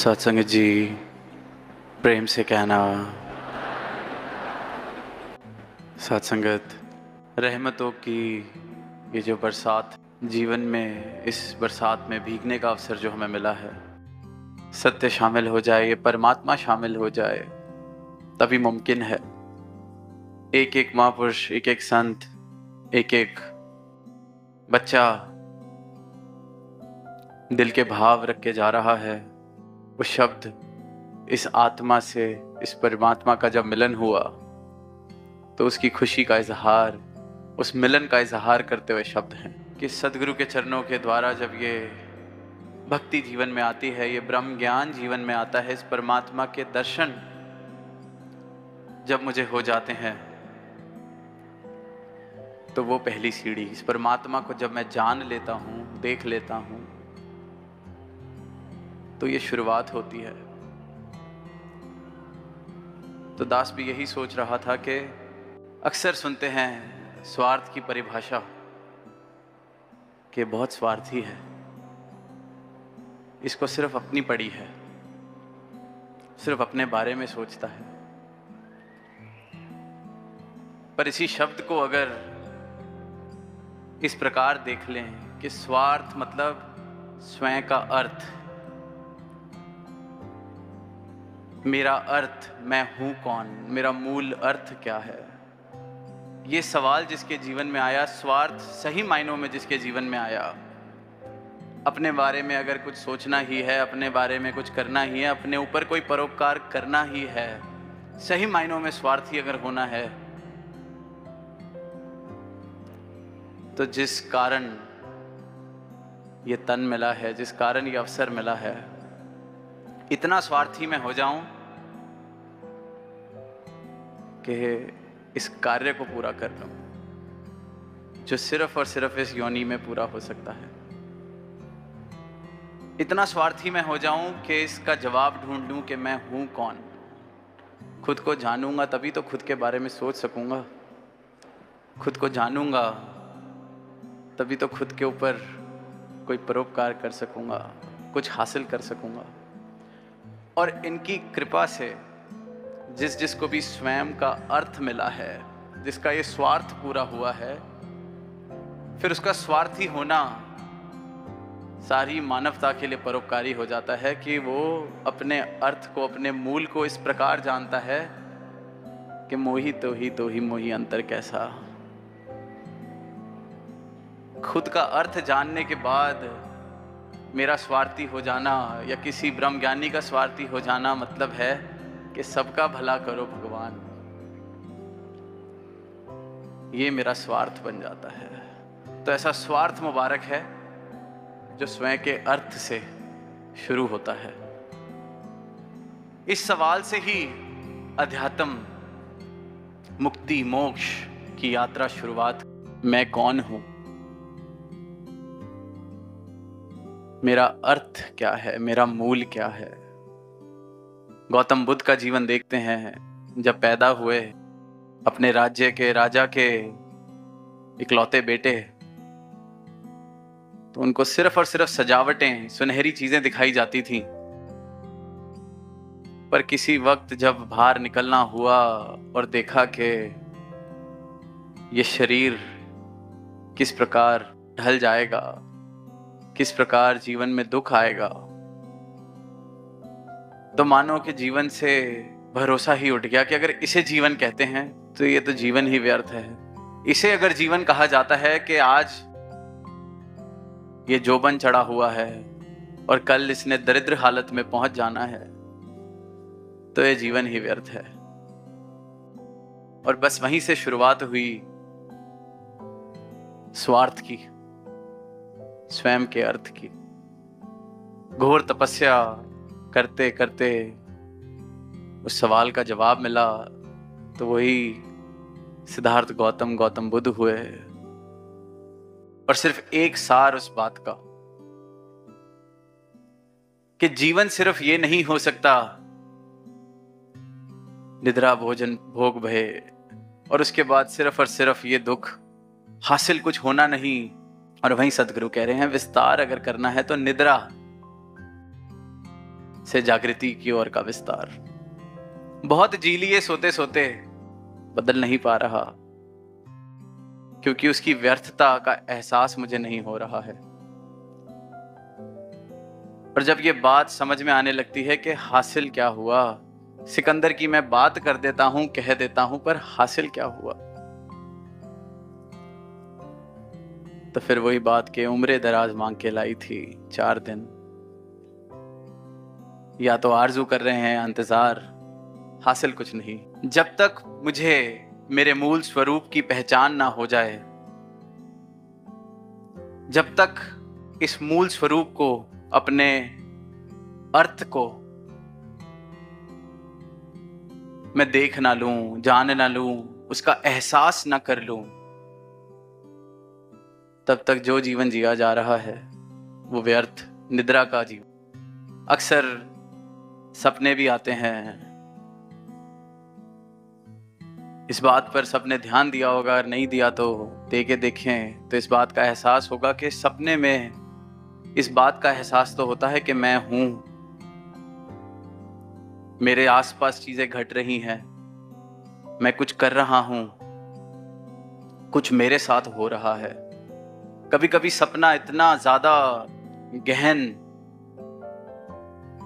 सत्संग जी, प्रेम से कहना सत्संगत, रहमतों की ये जो बरसात जीवन में, इस बरसात में भीगने का अवसर जो हमें मिला है, सत्य शामिल हो जाए, ये परमात्मा शामिल हो जाए, तभी मुमकिन है। एक एक महापुरुष, एक एक संत, एक एक बच्चा दिल के भाव रख के जा रहा है। वो शब्द इस आत्मा से, इस परमात्मा का जब मिलन हुआ तो उसकी खुशी का इजहार, उस मिलन का इजहार करते हुए शब्द हैं कि सदगुरु के चरणों के द्वारा जब ये भक्ति जीवन में आती है, ये ब्रह्म ज्ञान जीवन में आता है, इस परमात्मा के दर्शन जब मुझे हो जाते हैं तो वो पहली सीढ़ी, इस परमात्मा को जब मैं जान लेता हूँ, देख लेता हूँ, तो ये शुरुआत होती है। तो दास भी यही सोच रहा था कि अक्सर सुनते हैं स्वार्थ की परिभाषा कि बहुत स्वार्थी है, इसको सिर्फ अपनी पड़ी है, सिर्फ अपने बारे में सोचता है। पर इसी शब्द को अगर इस प्रकार देख लें कि स्वार्थ मतलब स्वयं का अर्थ, मेरा अर्थ, मैं हूं कौन, मेरा मूल अर्थ क्या है, ये सवाल जिसके जीवन में आया, स्वार्थ सही मायनों में जिसके जीवन में आया, अपने बारे में अगर कुछ सोचना ही है, अपने बारे में कुछ करना ही है, अपने ऊपर कोई परोपकार करना ही है, सही मायनों में स्वार्थी अगर होना है, तो जिस कारण ये तन मिला है, जिस कारण ये अवसर मिला है, इतना स्वार्थी मैं हो जाऊं कि इस कार्य को पूरा कर लूं जो सिर्फ और सिर्फ इस योनि में पूरा हो सकता है। इतना स्वार्थी मैं हो जाऊं कि इसका जवाब ढूंढ लूं कि मैं हूं कौन। खुद को जानूंगा तभी तो खुद के बारे में सोच सकूंगा, खुद को जानूंगा तभी तो खुद के ऊपर कोई परोपकार कर सकूंगा, कुछ हासिल कर सकूंगा। और इनकी कृपा से जिस जिसको भी स्वयं का अर्थ मिला है, जिसका ये स्वार्थ पूरा हुआ है, फिर उसका स्वार्थी होना सारी मानवता के लिए परोपकारी हो जाता है कि वो अपने अर्थ को, अपने मूल को इस प्रकार जानता है कि मोही तो ही मोही अंतर कैसा। खुद का अर्थ जानने के बाद मेरा स्वार्थी हो जाना या किसी ब्रह्म ज्ञानी का स्वार्थी हो जाना मतलब है कि सबका भला करो भगवान, ये मेरा स्वार्थ बन जाता है। तो ऐसा स्वार्थ मुबारक है जो स्वयं के अर्थ से शुरू होता है। इस सवाल से ही अध्यात्म, मुक्ति, मोक्ष की यात्रा शुरुआत। मैं कौन हूं, मेरा अर्थ क्या है, मेरा मूल क्या है। गौतम बुद्ध का जीवन देखते हैं, जब पैदा हुए, अपने राज्य के राजा के इकलौते बेटे, तो उनको सिर्फ और सिर्फ सजावटें, सुनहरी चीजें दिखाई जाती थीं। पर किसी वक्त जब बाहर निकलना हुआ और देखा कि ये शरीर किस प्रकार ढल जाएगा, किस प्रकार जीवन में दुख आएगा, तो मानो कि जीवन से भरोसा ही उठ गया कि अगर इसे जीवन कहते हैं तो ये तो जीवन ही व्यर्थ है। इसे अगर जीवन कहा जाता है कि आज ये जोबन चढ़ा हुआ है और कल इसने दरिद्र हालत में पहुंच जाना है, तो ये जीवन ही व्यर्थ है। और बस वहीं से शुरुआत हुई स्वार्थ की, स्वयं के अर्थ की। घोर तपस्या करते करते उस सवाल का जवाब मिला, तो वही सिद्धार्थ गौतम बुद्ध हुए। और सिर्फ एक सार उस बात का कि जीवन सिर्फ ये नहीं हो सकता, निद्रा भोजन भोग भय, और उसके बाद सिर्फ और सिर्फ ये दुख, हासिल कुछ होना नहीं। और वहीं सदगुरु कह रहे हैं विस्तार अगर करना है तो निद्रा, से जागृति की ओर का विस्तार। बहुत जी लिए सोते सोते, बदल नहीं पा रहा, क्योंकि उसकी व्यर्थता का एहसास मुझे नहीं हो रहा है। और जब ये बात समझ में आने लगती है कि हासिल क्या हुआ, सिकंदर की मैं बात कर देता हूं, कह देता हूं, पर हासिल क्या हुआ, तो फिर वही बात के उम्रे दराज मांग के लाई थी 4 दिन। या तो आरजू कर रहे हैं इंतजार, हासिल कुछ नहीं। जब तक मुझे मेरे मूल स्वरूप की पहचान ना हो जाए, जब तक इस मूल स्वरूप को, अपने अर्थ को मैं देख ना लूं, जान ना लूं, उसका एहसास ना कर लूं, तब तक जो जीवन जिया जा रहा है वो व्यर्थ, निद्रा का जीवन। अक्सर सपने भी आते हैं, इस बात पर सबने ध्यान दिया होगा, अगर नहीं दिया तो दे के देखें तो इस बात का एहसास होगा कि सपने में इस बात का एहसास तो होता है कि मैं हूं, मेरे आसपास चीजें घट रही हैं, मैं कुछ कर रहा हूं, कुछ मेरे साथ हो रहा है। कभी कभी सपना इतना ज्यादा गहन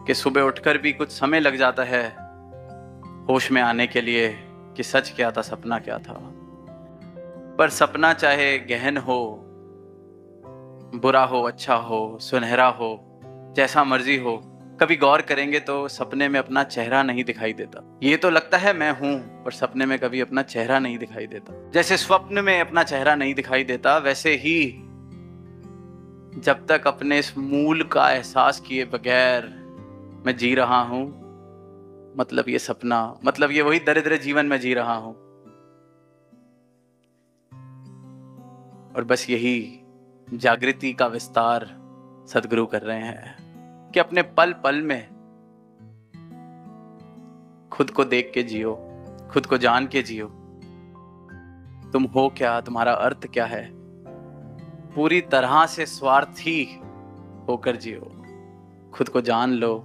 कि सुबह उठकर भी कुछ समय लग जाता है होश में आने के लिए कि सच क्या था, सपना क्या था। पर सपना चाहे गहन हो, बुरा हो, अच्छा हो, सुनहरा हो, जैसा मर्जी हो, कभी गौर करेंगे तो सपने में अपना चेहरा नहीं दिखाई देता। ये तो लगता है मैं हूं, पर सपने में कभी अपना चेहरा नहीं दिखाई देता। जैसे स्वप्न में अपना चेहरा नहीं दिखाई देता, वैसे ही जब तक अपने इस मूल का एहसास किए बगैर मैं जी रहा हूं, मतलब ये सपना, मतलब ये वही दरिद्र जीवन में जी रहा हूं। और बस यही जागृति का विस्तार सद्गुरु कर रहे हैं कि अपने पल पल में खुद को देख के जियो, खुद को जान के जियो। तुम हो क्या, तुम्हारा अर्थ क्या है, पूरी तरह से स्वार्थी होकर जियो। खुद को जान लो,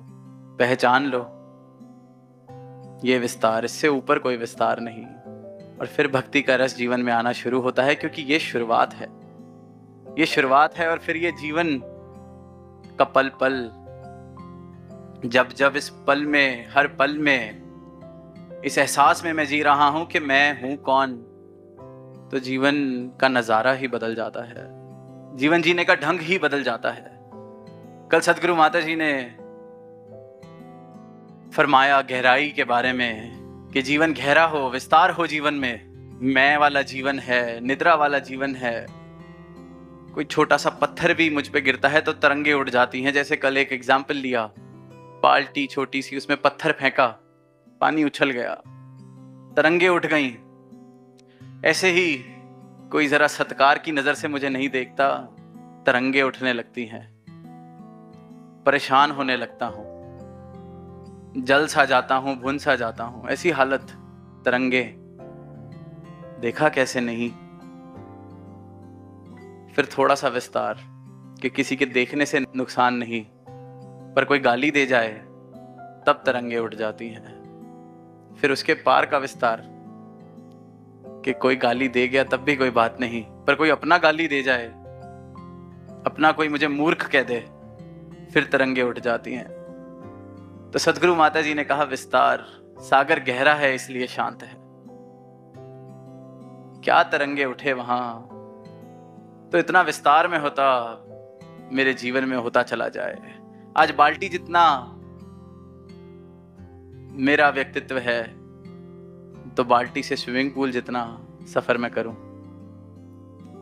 पहचान लो। ये विस्तार, इससे ऊपर कोई विस्तार नहीं। और फिर भक्ति का रस जीवन में आना शुरू होता है, क्योंकि ये शुरुआत है, ये शुरुआत है। और फिर ये जीवन का पल पल, जब जब इस पल में, हर पल में इस एहसास में मैं जी रहा हूं कि मैं हूं कौन, तो जीवन का नजारा ही बदल जाता है, जीवन जीने का ढंग ही बदल जाता है। कल सदगुरु माता जी ने फरमाया गहराई के बारे में कि जीवन गहरा हो, विस्तार हो जीवन में। मैं वाला जीवन है, निद्रा वाला जीवन है। कोई छोटा सा पत्थर भी मुझ पे गिरता है तो तरंगे उड़ जाती हैं। जैसे कल एक एग्जाम्पल लिया, बाल्टी छोटी सी, उसमें पत्थर फेंका, पानी उछल गया, तरंगे उठ गईं। ऐसे ही कोई जरा सत्कार की नजर से मुझे नहीं देखता, तरंगे उठने लगती हैं, परेशान होने लगता हूं, जल सा जाता हूं, भुन सा जाता हूं। ऐसी हालत, तरंगे, देखा कैसे नहीं। फिर थोड़ा सा विस्तार कि किसी के देखने से नुकसान नहीं, पर कोई गाली दे जाए तब तरंगे उठ जाती हैं। फिर उसके पार का विस्तार कि कोई गाली दे गया तब भी कोई बात नहीं, पर कोई अपना गाली दे जाए, अपना कोई मुझे मूर्ख कह दे, फिर तरंगे उठ जाती हैं। तो सदगुरु माता जी ने कहा विस्तार, सागर गहरा है इसलिए शांत है। क्या तरंगे उठे वहां, तो इतना विस्तार में होता, मेरे जीवन में होता चला जाए। आज बाल्टी जितना मेरा व्यक्तित्व है, तो बाल्टी से स्विमिंग पूल जितना सफर में करूं,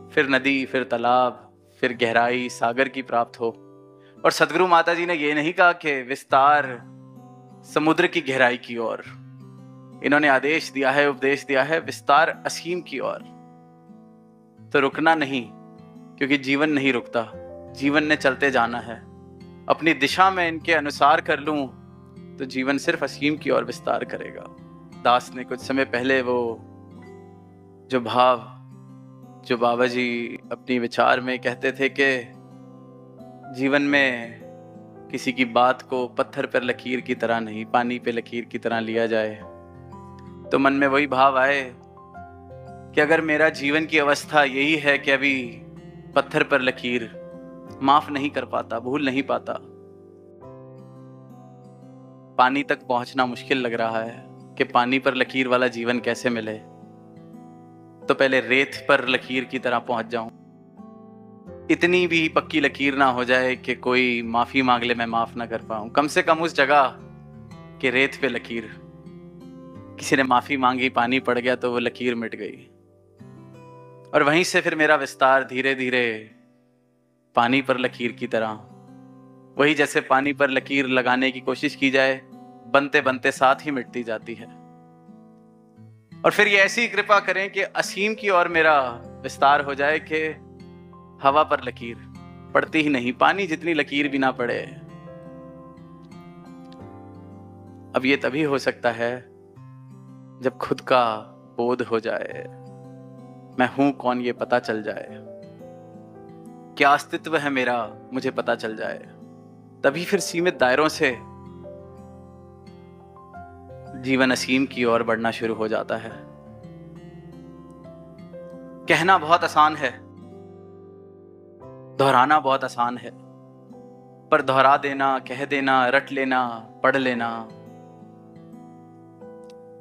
फिर नदी, फिर तालाब, फिर गहराई सागर की प्राप्त हो। और सदगुरु माता जी ने ये नहीं कहा कि विस्तार समुद्र की गहराई की ओर, इन्होंने आदेश दिया है, उपदेश दिया है विस्तार असीम की ओर। तो रुकना नहीं, क्योंकि जीवन नहीं रुकता, जीवन ने चलते जाना है। अपनी दिशा में इनके अनुसार कर लूं तो जीवन सिर्फ असीम की ओर विस्तार करेगा। दास ने कुछ समय पहले वो जो भाव, जो बाबा जी अपनी विचार में कहते थे कि जीवन में किसी की बात को पत्थर पर लकीर की तरह नहीं, पानी पे लकीर की तरह लिया जाए, तो मन में वही भाव आए कि अगर मेरा जीवन की अवस्था यही है कि अभी पत्थर पर लकीर, माफ नहीं कर पाता, भूल नहीं पाता, पानी तक पहुंचना मुश्किल लग रहा है कि पानी पर लकीर वाला जीवन कैसे मिले, तो पहले रेत पर लकीर की तरह पहुंच जाऊं। इतनी भी पक्की लकीर ना हो जाए कि कोई माफी मांग ले, मैं माफ ना कर पाऊं, कम से कम उस जगह कि रेत पे लकीर, किसी ने माफी मांगी, पानी पड़ गया तो वो लकीर मिट गई। और वहीं से फिर मेरा विस्तार धीरे धीरे पानी पर लकीर की तरह, वही जैसे पानी पर लकीर लगाने की कोशिश की जाए, बनते बनते साथ ही मिटती जाती है। और फिर ये ऐसी कृपा करें कि असीम की ओर मेरा विस्तार हो जाए कि हवा पर लकीर पड़ती ही नहीं, पानी जितनी लकीर भी ना पड़े। अब ये तभी हो सकता है जब खुद का बोध हो जाए, मैं हूं कौन ये पता चल जाए, क्या अस्तित्व है मेरा मुझे पता चल जाए। तभी फिर सीमित दायरों से जीवन असीम की ओर बढ़ना शुरू हो जाता है। कहना बहुत आसान है, दोहराना बहुत आसान है, पर दोहरा देना, कह देना, रट लेना, पढ़ लेना,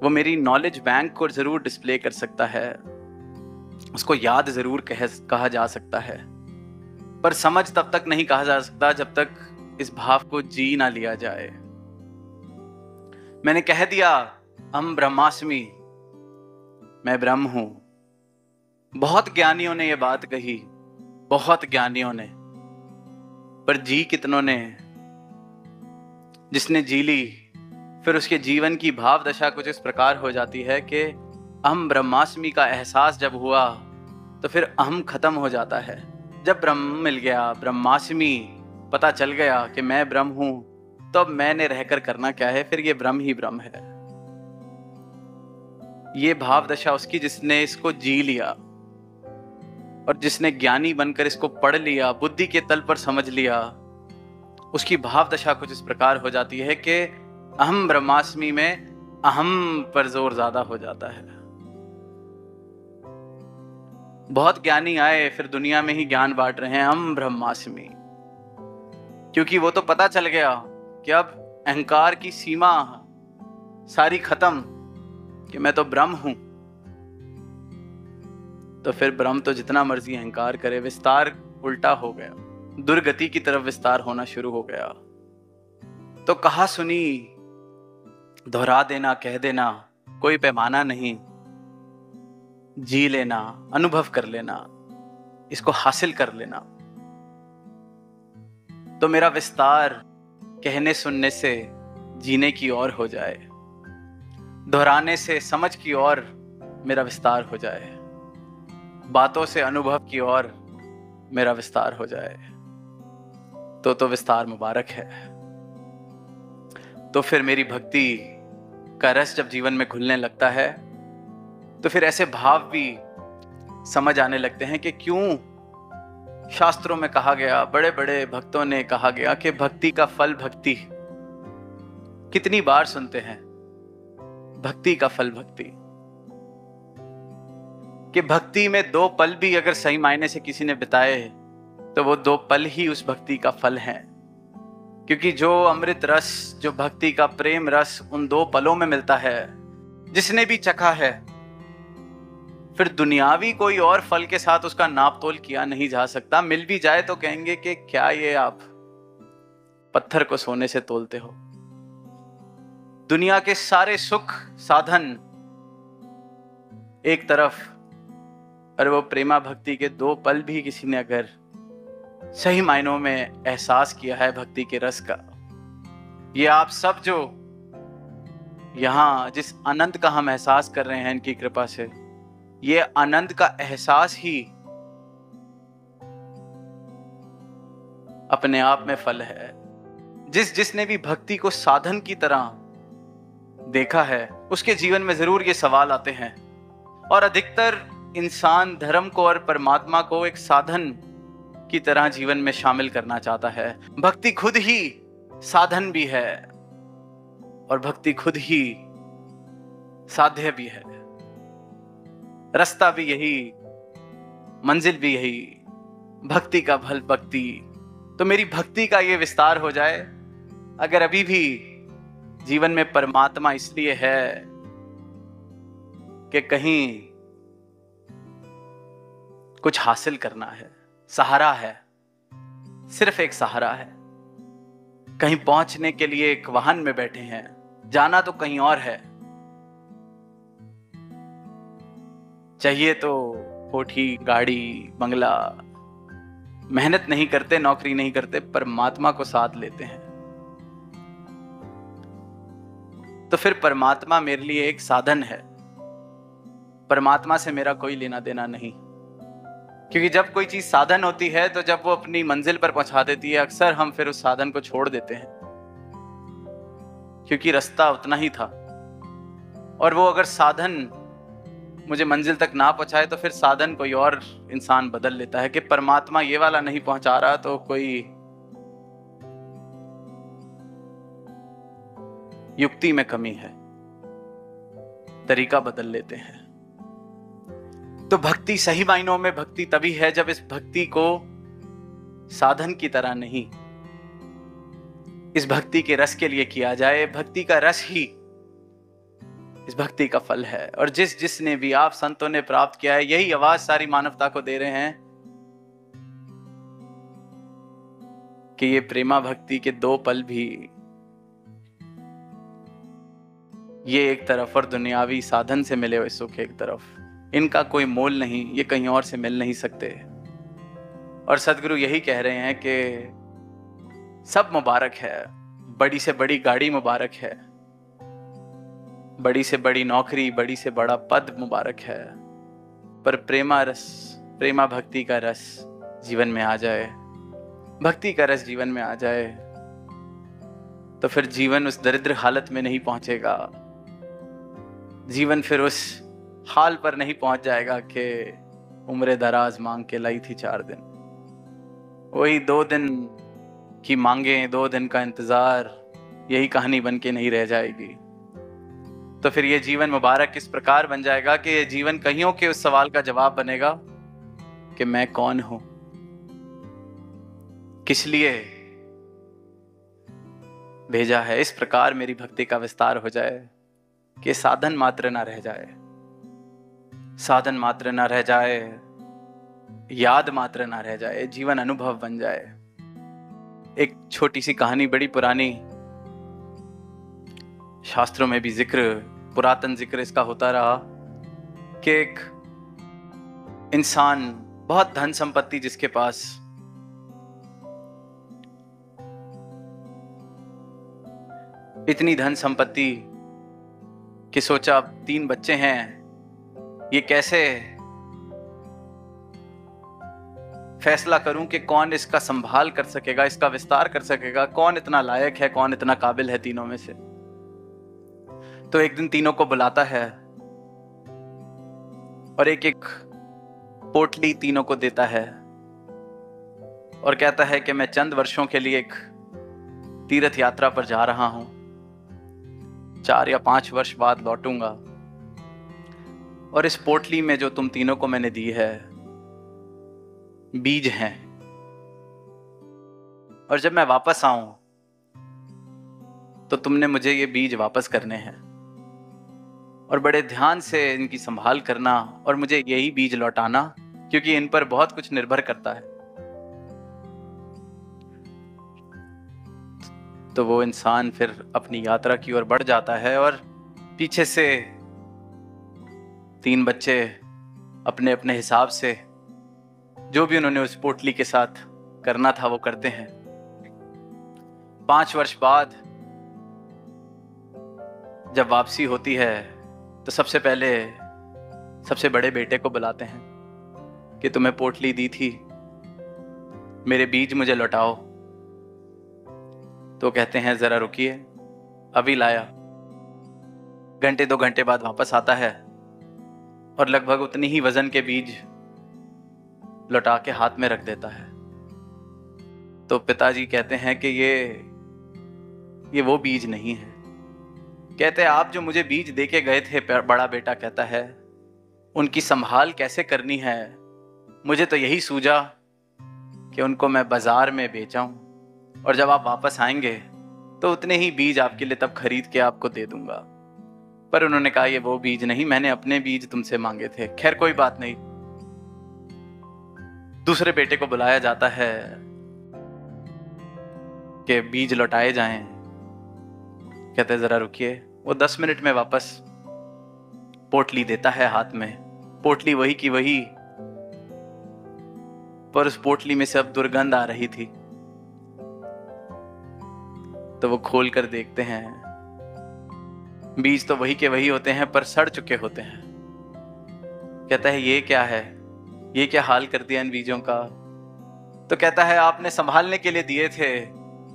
वो मेरी नॉलेज बैंक को जरूर डिस्प्ले कर सकता है, उसको याद जरूर कहा जा सकता है, पर समझ तब तक नहीं कहा जा सकता जब तक इस भाव को जी ना लिया जाए। मैंने कह दिया हम ब्रह्मास्मि, मैं ब्रह्म हूं। बहुत ज्ञानियों ने यह बात कही, बहुत ज्ञानियों ने, पर जी कितनों ने? जिसने जी ली फिर उसके जीवन की भाव दशा कुछ इस प्रकार हो जाती है कि अहम ब्रह्मास्मि का एहसास जब हुआ तो फिर अहम खत्म हो जाता है। जब ब्रह्म मिल गया, ब्रह्मास्मि पता चल गया कि मैं ब्रह्म हूं, तो अब मैंने रहकर करना क्या है, फिर ये ब्रह्म ही ब्रह्म है। ये भाव दशा उसकी जिसने इसको जी लिया और जिसने ज्ञानी बनकर इसको पढ़ लिया, बुद्धि के तल पर समझ लिया, उसकी भाव दशा कुछ इस प्रकार हो जाती है कि अहम ब्रह्मास्मि में अहम पर जोर ज्यादा हो जाता है। बहुत ज्ञानी आए फिर दुनिया में ही ज्ञान बांट रहे हैं अहम ब्रह्मास्मि, क्योंकि वो तो पता चल गया कि अब अहंकार की सीमा सारी खत्म, कि मैं तो ब्रह्म हूं। तो फिर ब्रह्म तो जितना मर्जी अहंकार करे, विस्तार उल्टा हो गया, दुर्गति की तरफ विस्तार होना शुरू हो गया। तो कहा सुनी, दोहरा देना, कह देना, कोई पैमाना नहीं, जी लेना, अनुभव कर लेना, इसको हासिल कर लेना, तो मेरा विस्तार कहने सुनने से जीने की ओर हो जाए, दोहराने से समझ की ओर मेरा विस्तार हो जाए, बातों से अनुभव की ओर मेरा विस्तार हो जाए, तो विस्तार मुबारक है। तो फिर मेरी भक्ति का रस जब जीवन में घुलने लगता है तो फिर ऐसे भाव भी समझ आने लगते हैं कि क्यों शास्त्रों में कहा गया, बड़े बड़े भक्तों ने कहा गया कि भक्ति का फल भक्ति। कितनी बार सुनते हैं भक्ति का फल भक्ति, कि भक्ति में 2 पल भी अगर सही मायने से किसी ने बिताए तो वो 2 पल ही उस भक्ति का फल है। क्योंकि जो अमृत रस, जो भक्ति का प्रेम रस उन 2 पलों में मिलता है, जिसने भी चखा है, फिर दुनियावी कोई और फल के साथ उसका नाप तोल किया नहीं जा सकता। मिल भी जाए तो कहेंगे कि क्या ये आप पत्थर को सोने से तोलते हो। दुनिया के सारे सुख साधन एक तरफ, और वो प्रेमा भक्ति के 2 पल भी किसी ने अगर सही मायनों में एहसास किया है भक्ति के रस का, ये आप सब जो यहां जिस आनंद का हम एहसास कर रहे हैं इनकी कृपा से, ये आनंद का एहसास ही अपने आप में फल है। जिसने भी भक्ति को साधन की तरह देखा है उसके जीवन में जरूर ये सवाल आते हैं, और अधिकतर इंसान धर्म को और परमात्मा को एक साधन की तरह जीवन में शामिल करना चाहता है। भक्ति खुद ही साधन भी है और भक्ति खुद ही साध्य भी है। रास्ता भी यही, मंजिल भी यही, भक्ति का फल भक्ति। तो मेरी भक्ति का ये विस्तार हो जाए। अगर अभी भी जीवन में परमात्मा इसलिए है कि कहीं कुछ हासिल करना है, सहारा है, सिर्फ एक सहारा है, कहीं पहुंचने के लिए एक वाहन में बैठे हैं, जाना तो कहीं और है, चाहिए तो कोठी, गाड़ी, बंगला, मेहनत नहीं करते, नौकरी नहीं करते, परमात्मा को साथ लेते हैं। तो फिर परमात्मा मेरे लिए एक साधन है। परमात्मा से मेरा कोई लेना देना नहीं, क्योंकि जब कोई चीज साधन होती है तो जब वो अपनी मंजिल पर पहुंचा देती है, अक्सर हम फिर उस साधन को छोड़ देते हैं, क्योंकि रास्ता उतना ही था। और वो अगर साधन मुझे मंजिल तक ना पहुंचाए तो फिर साधन कोई और इंसान बदल लेता है कि परमात्मा ये वाला नहीं पहुंचा रहा तो कोई युक्ति में कमी है, तरीका बदल लेते हैं। तो भक्ति सही मायनों में भक्ति तभी है जब इस भक्ति को साधन की तरह नहीं, इस भक्ति के रस के लिए किया जाए। भक्ति का रस ही इस भक्ति का फल है। और जिसने भी आप संतों ने प्राप्त किया है, यही आवाज सारी मानवता को दे रहे हैं कि ये प्रेमा भक्ति के दो पल भी, ये एक तरफ और दुनियावी साधन से मिले हुए सुख एक तरफ, इनका कोई मोल नहीं, ये कहीं और से मिल नहीं सकते। और सदगुरु यही कह रहे हैं कि सब मुबारक है, बड़ी से बड़ी गाड़ी मुबारक है, बड़ी से बड़ी नौकरी, बड़ी से बड़ा पद मुबारक है, पर प्रेमा रस, प्रेमा भक्ति का रस जीवन में आ जाए, भक्ति का रस जीवन में आ जाए, तो फिर जीवन उस दरिद्र हालत में नहीं पहुंचेगा। जीवन फिर उस हाल पर नहीं पहुंच जाएगा कि उम्र दराज मांग के लाई थी 4 दिन। वही 2 दिन की मांगे, 2 दिन का इंतजार, यही कहानी बन के नहीं रह जाएगी। तो फिर ये जीवन मुबारक इस प्रकार बन जाएगा कि ये जीवन कहियों के उस सवाल का जवाब बनेगा कि मैं कौन हूं, किस लिए भेजा है। इस प्रकार मेरी भक्ति का विस्तार हो जाए कि साधन मात्र ना रह जाए, साधन मात्र ना रह जाए, याद मात्र ना रह जाए, जीवन अनुभव बन जाए। एक छोटी सी कहानी, बड़ी पुरानी, शास्त्रों में भी जिक्र, पुरातन जिक्र इसका होता रहा कि एक इंसान, बहुत धन संपत्ति जिसके पास, इतनी धन संपत्ति कि सोचा अब 3 बच्चे हैं, ये कैसे फैसला करूं कि कौन इसका संभाल कर सकेगा, इसका विस्तार कर सकेगा, कौन इतना लायक है, कौन इतना काबिल है तीनों में से। तो एक दिन तीनों को बुलाता है और एक एक पोटली तीनों को देता है और कहता है कि मैं चंद वर्षों के लिए एक तीर्थ यात्रा पर जा रहा हूं, 4 या 5 वर्ष बाद लौटूंगा, और इस पोटली में जो तुम तीनों को मैंने दी है बीज हैं, और जब मैं वापस आऊं तो तुमने मुझे ये बीज वापस करने हैं और बड़े ध्यान से इनकी संभाल करना और मुझे यही बीज लौटाना, क्योंकि इन पर बहुत कुछ निर्भर करता है। तो वो इंसान फिर अपनी यात्रा की ओर बढ़ जाता है और पीछे से 3 बच्चे अपने अपने हिसाब से जो भी उन्होंने उस पोटली के साथ करना था वो करते हैं। 5 वर्ष बाद जब वापसी होती है तो सबसे पहले सबसे बड़े बेटे को बुलाते हैं कि तुम्हें पोटली दी थी, मेरे बीज मुझे लौटाओ। तो कहते हैं जरा रुकिए, अभी लाया। घंटे 2 घंटे बाद वापस आता है और लगभग उतनी ही वजन के बीज लौटा के हाथ में रख देता है। तो पिताजी कहते हैं कि ये ये वो बीज नहीं है। कहते हैं आप जो मुझे बीज दे के गए थे, बड़ा बेटा कहता है, उनकी संभाल कैसे करनी है, मुझे तो यही सूझा कि उनको मैं बाजार में बेचाऊं, और जब आप वापस आएंगे तो उतने ही बीज आपके लिए तब खरीद के आपको दे दूंगा। पर उन्होंने कहा ये वो बीज नहीं, मैंने अपने बीज तुमसे मांगे थे। खैर कोई बात नहीं। दूसरे बेटे को बुलाया जाता है कि बीज लौटाए जाएं। कहते हैं जरा रुकिए। वो 10 मिनट में वापस पोटली देता है हाथ में। पोटली वही की वही, पर उस पोटली में से अब दुर्गंध आ रही थी। तो वो खोल कर देखते हैं, बीज तो वही के वही होते हैं पर सड़ चुके होते हैं। कहता है ये क्या है, ये क्या हाल कर दिया इन बीजों का। तो कहता है आपने संभालने के लिए दिए थे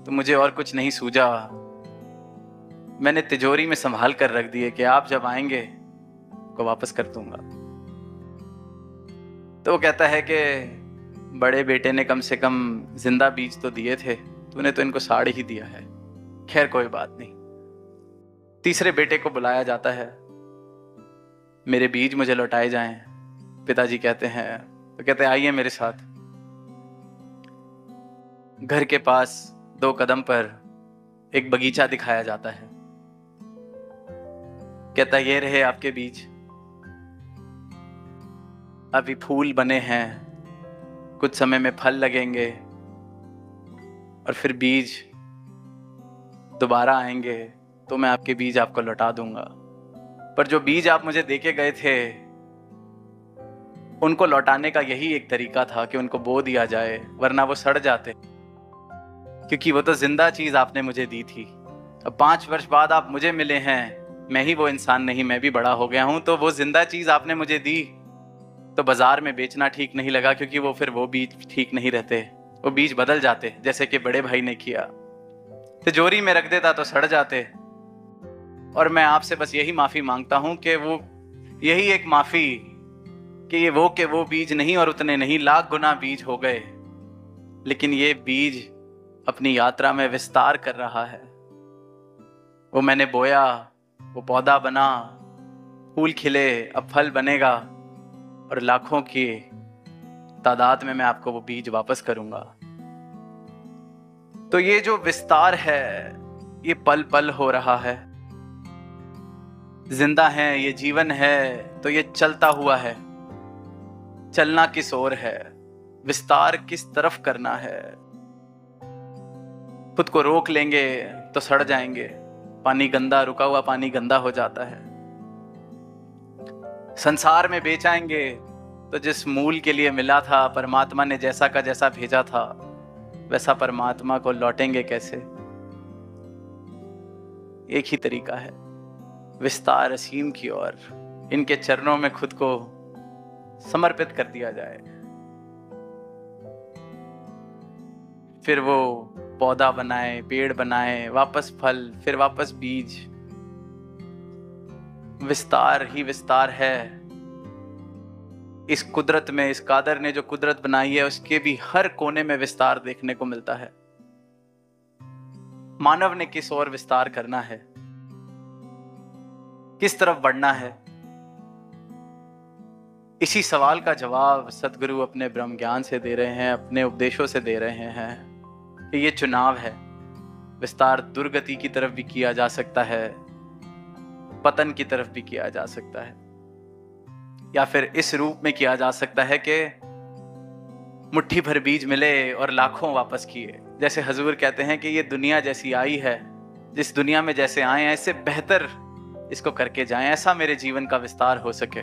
तो मुझे और कुछ नहीं सूझा, मैंने तिजोरी में संभाल कर रख दिए कि आप जब आएंगे को वापस कर दूंगा। तो वो कहता है कि बड़े बेटे ने कम से कम जिंदा बीज तो दिए थे, तूने तो इनको साड़ ही दिया है। खैर कोई बात नहीं। तीसरे बेटे को बुलाया जाता है, मेरे बीज मुझे लौटाए जाएं। पिताजी कहते हैं, तो कहते हैं आइए मेरे साथ। घर के पास 2 कदम पर एक बगीचा दिखाया जाता है। कहता है ये रहे आपके बीज, अभी फूल बने हैं, कुछ समय में फल लगेंगे और फिर बीज दोबारा आएंगे तो मैं आपके बीज आपको लौटा दूंगा। पर जो बीज आप मुझे देके गए थे उनको लौटाने का यही एक तरीका था कि उनको बो दिया जाए, वरना वो सड़ जाते, क्योंकि वो तो जिंदा चीज आपने मुझे दी थी। अब 5 वर्ष बाद आप मुझे मिले हैं, मैं ही वो इंसान नहीं, मैं भी बड़ा हो गया हूं, तो वो जिंदा चीज आपने मुझे दी तो बाजार में बेचना ठीक नहीं लगा, क्योंकि वो फिर वो बीज ठीक नहीं रहते, वो बीज बदल जाते, जैसे कि बड़े भाई ने किया। तिजोरी में रख देता तो सड़ जाते। और मैं आपसे बस यही माफी मांगता हूं कि वो यही एक माफी कि ये वो बीज नहीं और उतने नहीं, लाख गुना बीज हो गए, लेकिन ये बीज अपनी यात्रा में विस्तार कर रहा है। वो मैंने बोया, वो पौधा बना, फूल खिले, अब फल बनेगा और लाखों की तादाद में मैं आपको वो बीज वापस करूंगा। तो ये जो विस्तार है ये पल पल हो रहा है। जिंदा है, ये जीवन है तो ये चलता हुआ है। चलना किस ओर है, विस्तार किस तरफ करना है। खुद को रोक लेंगे तो सड़ जाएंगे। पानी गंदा, रुका हुआ पानी गंदा हो जाता है। संसार में बेचाएंगे तो जिस मूल के लिए मिला था, परमात्मा ने जैसा का जैसा भेजा था वैसा परमात्मा को लौटेंगे कैसे। एक ही तरीका है, विस्तार असीम की ओर। इनके चरणों में खुद को समर्पित कर दिया जाए। फिर वो पौधा बनाए, पेड़ बनाए, वापस फल, फिर वापस बीज। विस्तार ही विस्तार है। इस कुदरत में, इस कादर ने जो कुदरत बनाई है उसके भी हर कोने में विस्तार देखने को मिलता है। मानव ने किस ओर विस्तार करना है, किस तरफ बढ़ना है, इसी सवाल का जवाब सदगुरु अपने ब्रह्म ज्ञान से दे रहे हैं, अपने उपदेशों से दे रहे हैं कि ये चुनाव है। विस्तार दुर्गति की तरफ भी किया जा सकता है, पतन की तरफ भी किया जा सकता है, या फिर इस रूप में किया जा सकता है कि मुट्ठी भर बीज मिले और लाखों वापस किए। जैसे हजूर कहते हैं कि ये दुनिया जैसी आई है, जिस दुनिया में जैसे आए हैं इससे बेहतर इसको करके जाएं, ऐसा मेरे जीवन का विस्तार हो सके।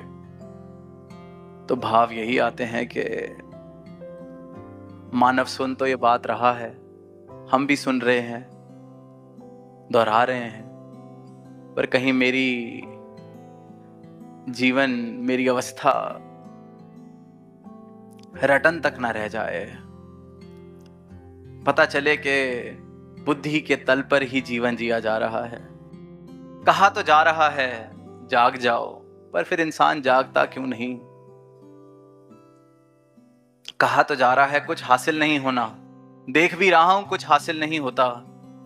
तो भाव यही आते हैं कि मानव सुन तो ये बात रहा है, हम भी सुन रहे हैं, दोहरा रहे हैं, पर कहीं मेरी जीवन, मेरी अवस्था रटन तक ना रह जाए। पता चले कि बुद्धि के तल पर ही जीवन जिया जा रहा है। कहा तो जा रहा है जाग जाओ, पर फिर इंसान जागता क्यों नहीं। कहा तो जा रहा है कुछ हासिल नहीं होना, देख भी रहा हूं कुछ हासिल नहीं होता,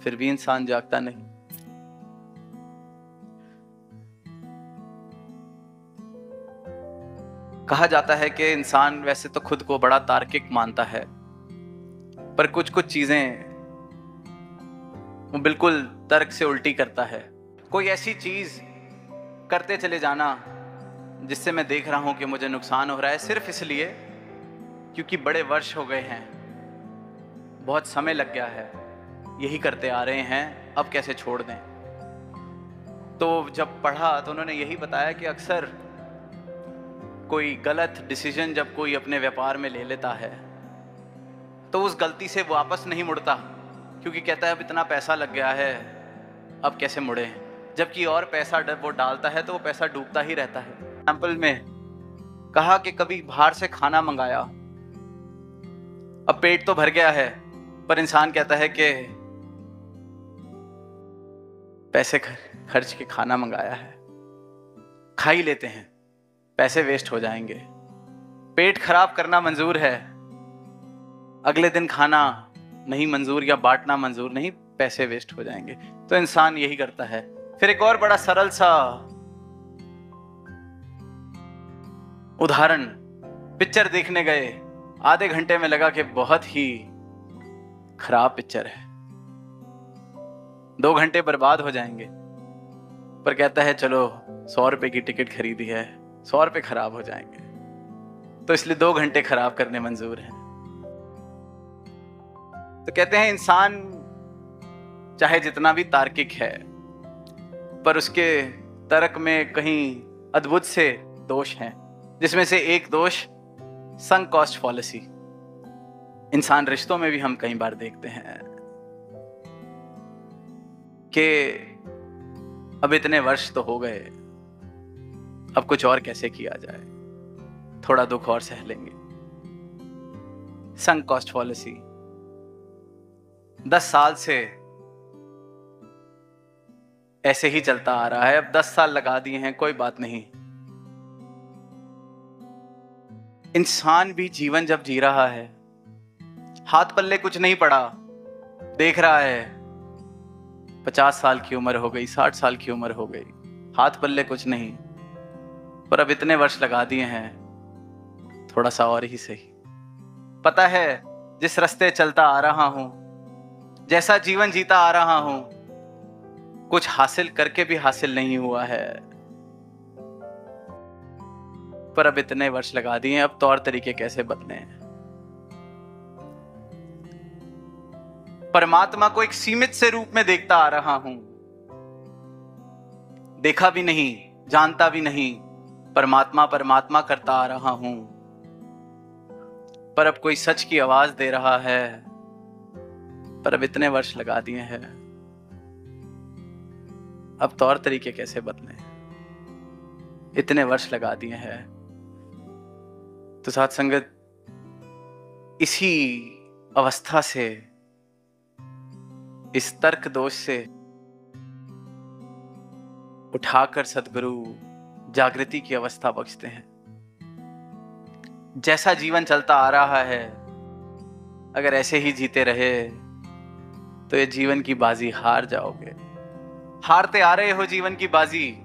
फिर भी इंसान जागता नहीं। कहा जाता है कि इंसान वैसे तो खुद को बड़ा तार्किक मानता है, पर कुछ कुछ चीजें वो बिल्कुल तर्क से उल्टी करता है। कोई ऐसी चीज करते चले जाना जिससे मैं देख रहा हूं कि मुझे नुकसान हो रहा है, सिर्फ इसलिए क्योंकि बड़े वर्ष हो गए हैं, बहुत समय लग गया है, यही करते आ रहे हैं, अब कैसे छोड़ दें। तो जब पढ़ा तो उन्होंने यही बताया कि अक्सर कोई गलत डिसीजन जब कोई अपने व्यापार में ले लेता है तो उस गलती से वापस नहीं मुड़ता, क्योंकि कहता है अब इतना पैसा लग गया है, अब कैसे मुड़े। जबकि और पैसा वो डालता है तो वो पैसा डूबता ही रहता है। एग्जाम्पल में कहा कि कभी बाहर से खाना मंगाया, अब पेट तो भर गया है, पर इंसान कहता है कि पैसे खर्च के खाना मंगाया है, खा ही लेते हैं, पैसे वेस्ट हो जाएंगे। पेट खराब करना मंजूर है, अगले दिन खाना नहीं मंजूर या बांटना मंजूर नहीं, पैसे वेस्ट हो जाएंगे। तो इंसान यही करता है। फिर एक और बड़ा सरल सा उदाहरण, पिक्चर देखने गए, आधे घंटे में लगा कि बहुत ही खराब पिक्चर है, 2 घंटे बर्बाद हो जाएंगे, पर कहता है चलो 100 रुपए की टिकट खरीदी है, 100 रुपए खराब हो जाएंगे, तो इसलिए 2 घंटे खराब करने मंजूर हैं। तो कहते हैं इंसान चाहे जितना भी तार्किक है, पर उसके तर्क में कहीं अद्भुत से दोष हैं, जिसमें से एक दोष संक कॉस्ट फॉलिसी। इंसान रिश्तों में भी हम कई बार देखते हैं कि अब इतने वर्ष तो हो गए, अब कुछ और कैसे किया जाए, थोड़ा दुख और सह लेंगे। संक कॉस्ट फॉलिसी 10 साल से ऐसे ही चलता आ रहा है, अब 10 साल लगा दिए हैं, कोई बात नहीं। इंसान भी जीवन जब जी रहा है, हाथ पल्ले कुछ नहीं पड़ा, देख रहा है 50 साल की उम्र हो गई, 60 साल की उम्र हो गई, हाथ पल्ले कुछ नहीं, पर अब इतने वर्ष लगा दिए हैं, थोड़ा सा और ही सही। पता है जिस रास्ते चलता आ रहा हूं, जैसा जीवन जीता आ रहा हूं, कुछ हासिल करके भी हासिल नहीं हुआ है, पर अब इतने वर्ष लगा दिए, अब तौर तरीके कैसे बदले। परमात्मा को एक सीमित से रूप में देखता आ रहा हूं, देखा भी नहीं, जानता भी नहीं, परमात्मा परमात्मा करता आ रहा हूं, पर अब कोई सच की आवाज दे रहा है, पर अब इतने वर्ष लगा दिए हैं, अब तौर तरीके कैसे बदले, इतने वर्ष लगा दिए हैं। तो साथ संगत, इसी अवस्था से, इस तर्क दोष से उठाकर सद्गुरु जागृति की अवस्था बख्शते हैं। जैसा जीवन चलता आ रहा है, अगर ऐसे ही जीते रहे तो ये जीवन की बाजी हार जाओगे। हारते आ रहे हो जीवन की बाजी,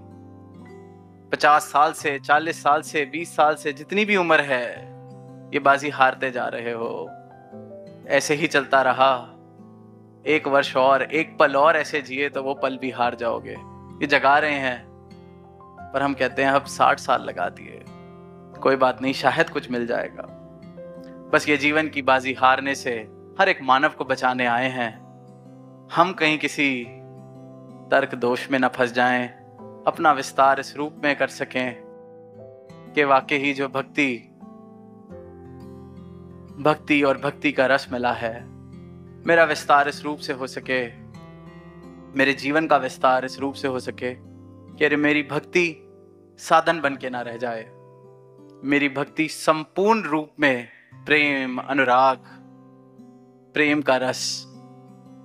50 साल से, 40 साल से, 20 साल से, जितनी भी उम्र है, ये बाजी हारते जा रहे हो। ऐसे ही चलता रहा, 1 वर्ष और, 1 पल और ऐसे जिए तो वो पल भी हार जाओगे। ये जगा रहे हैं, पर हम कहते हैं अब 60 साल लगा दिए, कोई बात नहीं, शायद कुछ मिल जाएगा। बस ये जीवन की बाजी हारने से हर एक मानव को बचाने आए हैं। हम कहीं किसी तर्क दोष में न फंस जाएं, अपना विस्तार इस रूप में कर सकें कि वाकई ही जो भक्ति और भक्ति का रस मिला है, मेरा विस्तार इस रूप से हो सके, मेरे जीवन का विस्तार इस रूप से हो सके कि अरे मेरी भक्ति साधन बन के ना रह जाए, मेरी भक्ति संपूर्ण रूप में प्रेम, अनुराग, प्रेम का रस,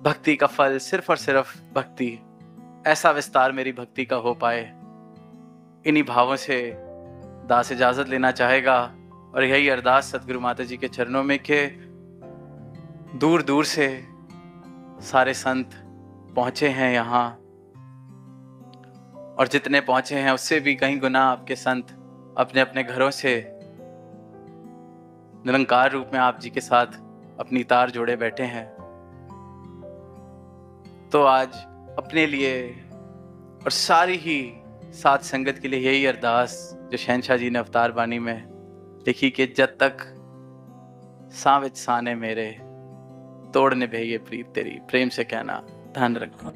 भक्ति का फल, सिर्फ और सिर्फ भक्ति, ऐसा विस्तार मेरी भक्ति का हो पाए। इन्हीं भावों से दास इजाजत लेना चाहेगा और यही अरदास सतगुरु माता जी के चरणों में कि दूर दूर से सारे संत पहुंचे हैं यहाँ, और जितने पहुंचे हैं उससे भी कहीं गुना आपके संत अपने अपने घरों से निरंकार रूप में आप जी के साथ अपनी तार जोड़े बैठे हैं। तो आज अपने लिए और सारी ही साथ संगत के लिए यही अरदास जो शहनशाह जी ने अवतार बानी में लिखी कि जब तक सावित साने मेरे तोड़ निभे ये प्रीत तेरी, प्रेम से कहना, ध्यान रखना।